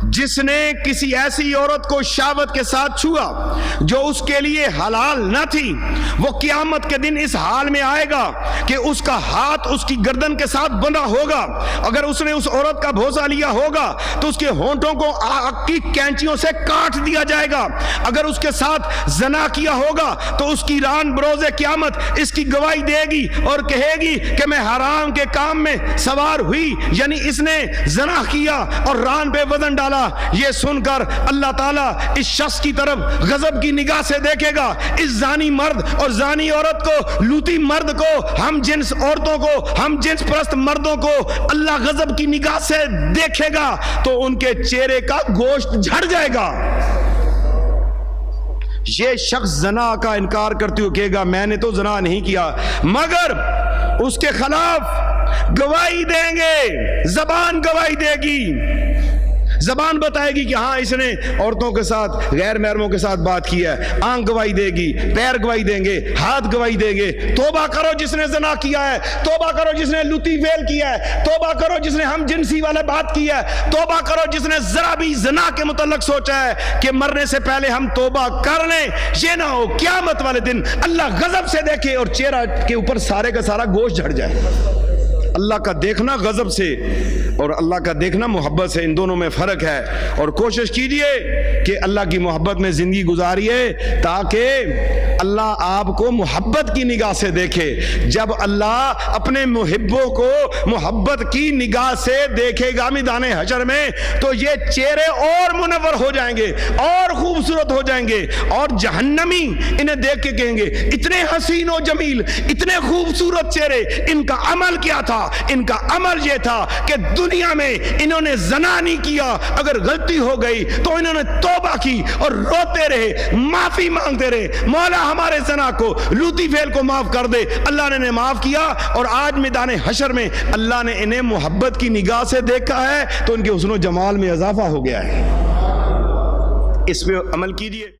جس نے کسی ایسی عورت کو شہوت کے ساتھ چھوا جو اس کے لیے حلال نہ تھی، وہ قیامت کے دن اس حال میں آئے گا کہ اس کا ہاتھ اس کی گردن کے ساتھ بندھا ہوگا۔ اگر اس نے اس عورت کا بھوسا لیا ہوگا تو اس کے ہونٹوں کو آگ کی کینچیوں سے کاٹ دیا جائے گا۔ اگر اس کے ساتھ زنا کیا ہوگا تو اس کی ران بروز قیامت اس کی گواہی دے گی اور کہے گی کہ میں حرام کے کام میں سوار ہوئی، یعنی اس نے زنا کیا اور ران پہ وزن ڈالا۔ یہ سن کر اللہ تعالیٰ اس شخص کی طرف غضب کی نگاہ سے دیکھے گا۔ اس زانی مرد اور زانی عورت کو، لوتی مرد کو، ہم جنس عورتوں کو، ہم جنس پرست مردوں کو اللہ غضب کی نگاہ سے دیکھے گا تو ان کے چہرے کا گوشت جھڑ جائے گا۔ یہ شخص زنا کا انکار کرتے ہوئے کہے گا میں نے تو زنا نہیں کیا، مگر اس کے خلاف گواہی دیں گے، زبان گواہی دے گی، زبان بتائے گی کہ ہاں اس نے عورتوں کے ساتھ، غیر محرموں کے ساتھ بات کی ہے، آنکھ گواہی دے گی، پیر گواہی دیں گے، ہاتھ گواہی دیں گے۔ توبہ کرو جس نے زنا کیا ہے، توبہ کرو جس نے لوتی فعل کیا ہے، توبہ کرو جس نے ہم جنسی والے بات کی ہے، توبہ کرو جس نے ذرا بھی زنا کے متعلق سوچا ہے کہ مرنے سے پہلے ہم توبہ کر لیں، یہ نہ ہو قیامت والے دن اللہ غضب سے دیکھے اور چہرہ کے اوپر سارے کا سارا گوشت جھڑ جائے۔ اللہ کا دیکھنا غضب سے اور اللہ کا دیکھنا محبت سے، ان دونوں میں فرق ہے۔ اور کوشش کیجئے کہ اللہ کی محبت میں زندگی گزاریے تاکہ اللہ آپ کو محبت کی نگاہ سے دیکھے۔ جب اللہ اپنے محبوں کو محبت کی نگاہ سے دیکھے گا میدان حشر میں تو یہ چہرے اور منور ہو جائیں گے اور خوبصورت ہو جائیں گے، اور جہنمی انہیں دیکھ کے کہیں گے اتنے حسین و جمیل، اتنے خوبصورت چہرے، ان کا عمل کیا تھا؟ ان کا عمل یہ تھا کہ دنیا میں انہوں نے زنا نہیں کیا، اگر غلطی ہو گئی تو انہوں نے توبہ کی اور روتے رہے، معافی مانگتے رہے، مولا ہمارے زنا کو، لوتی فعل کو معاف کر دے۔ اللہ نے انہیں معاف کیا اور آج میدان حشر میں اللہ نے انہیں محبت کی نگاہ سے دیکھا ہے تو ان کے حسن و جمال میں اضافہ ہو گیا ہے۔ اس پہ عمل کیجئے۔